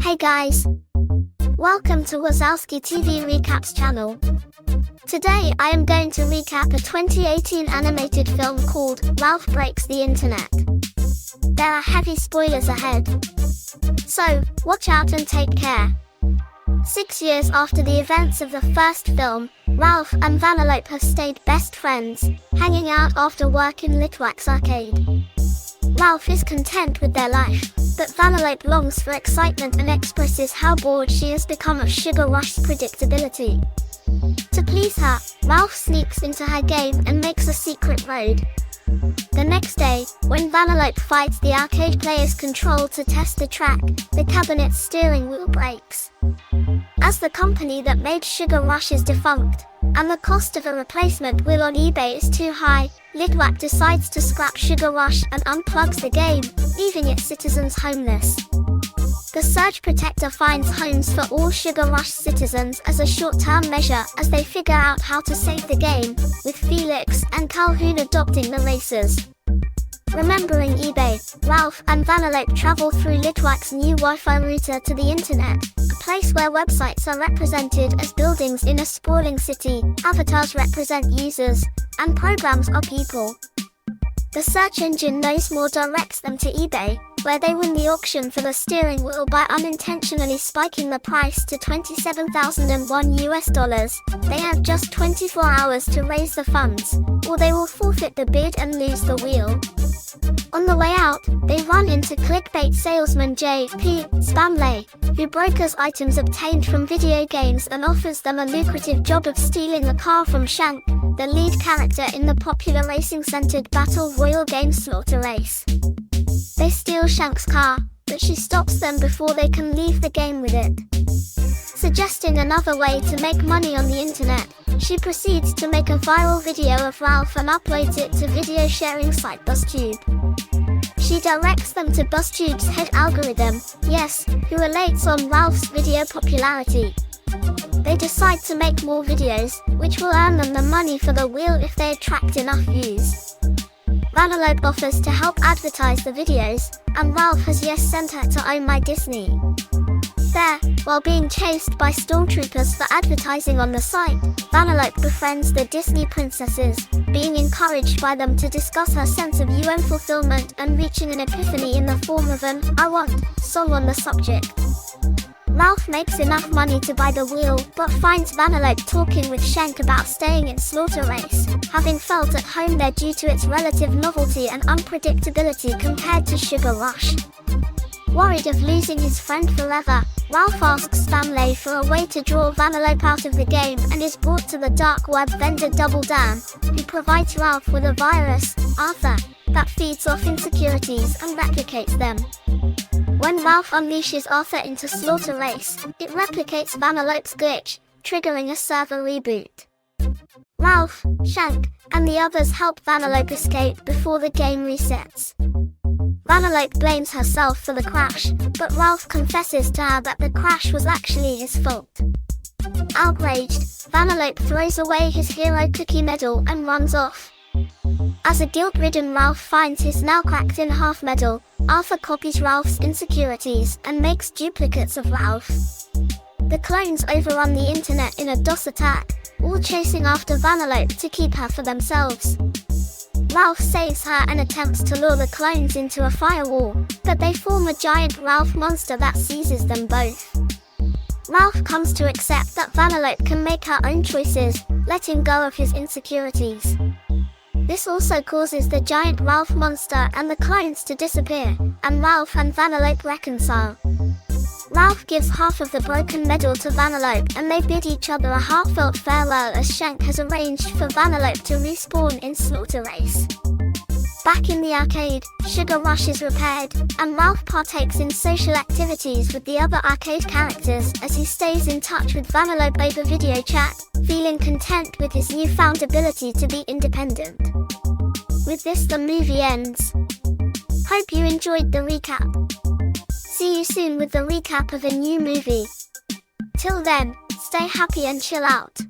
Hey guys! Welcome to Wazowski TV Recaps channel. Today I am going to recap a 2018 animated film called Ralph Breaks the Internet. There are heavy spoilers ahead, so watch out and take care. 6 years after the events of the first film, Ralph and Vanellope have stayed best friends, hanging out after work in Litwak's arcade. Ralph is content with their life, but Vanellope longs for excitement and expresses how bored she has become of Sugar Rush's predictability. To please her, Ralph sneaks into her game and makes a secret raid. The next day, when Vanellope fights the arcade player's control to test the track, the cabinet's steering wheel breaks. As the company that made Sugar Rush is defunct, and the cost of a replacement wheel on eBay is too high, Litwak decides to scrap Sugar Rush and unplugs the game, leaving its citizens homeless. The Surge Protector finds homes for all Sugar Rush citizens as a short-term measure as they figure out how to save the game, with Felix and Calhoun adopting the racers. Remembering eBay, Ralph and Vanellope travel through Litwak's new Wi-Fi router to the internet, a place where websites are represented as buildings in a sprawling city, avatars represent users, and programs are people. The search engine No More directs them to eBay, where they win the auction for the steering wheel by unintentionally spiking the price to $27,001. They have just 24 hours to raise the funds, or they will forfeit the bid and lose the wheel. On the way out, they run into clickbait salesman J.P. Spamley, who brokers items obtained from video games and offers them a lucrative job of stealing a car from Shank, the lead character in the popular racing-centered Battle Royale game Slaughter Race. They steal Shank's car, but she stops them before they can leave the game with it. Suggesting another way to make money on the internet, she proceeds to make a viral video of Ralph and uploads it to video sharing site BuzzTube. She directs them to BuzzTube's head algorithm, Yes, who relates on Ralph's video popularity. They decide to make more videos, which will earn them the money for the wheel if they attract enough views. Vanellope offers to help advertise the videos, and Ralph has sent her to Oh My Disney. There, while being chased by stormtroopers for advertising on the site, Vanellope befriends the Disney princesses, being encouraged by them to discuss her sense of UN fulfillment and reaching an epiphany in the form of an I Want song on the subject. Ralph makes enough money to buy the wheel, but finds Vanellope talking with Shank about staying in Slaughter Race, having felt at home there due to its relative novelty and unpredictability compared to Sugar Rush. Worried of losing his friend forever, Ralph asks Spamley for a way to draw Vanellope out of the game and is brought to the dark web vendor Double Dan, who provides Ralph with a virus, Arthur, that feeds off insecurities and replicates them. When Ralph unleashes Arthur into Slaughter Race, it replicates Vanellope's glitch, triggering a server reboot. Ralph, Shank, and the others help Vanellope escape before the game resets. Vanellope blames herself for the crash, but Ralph confesses to her that the crash was actually his fault. Outraged, Vanellope throws away his hero cookie medal and runs off. As a guilt-ridden Ralph finds his now cracked-in-half medal, Arthur copies Ralph's insecurities and makes duplicates of Ralph. The clones overrun the internet in a DOS attack, all chasing after Vanellope to keep her for themselves. Ralph saves her and attempts to lure the clones into a firewall, but they form a giant Ralph monster that seizes them both. Ralph comes to accept that Vanellope can make her own choices, letting go of his insecurities. This also causes the giant Ralph monster and the clones to disappear, and Ralph and Vanellope reconcile. Ralph gives half of the broken medal to Vanellope and they bid each other a heartfelt farewell as Shank has arranged for Vanellope to respawn in Slaughter Race. Back in the arcade, Sugar Rush is repaired, and Ralph partakes in social activities with the other arcade characters as he stays in touch with Vanellope over video chat, feeling content with his newfound ability to be independent. With this, the movie ends. Hope you enjoyed the recap. See you soon with the recap of a new movie. Till then, stay happy and chill out.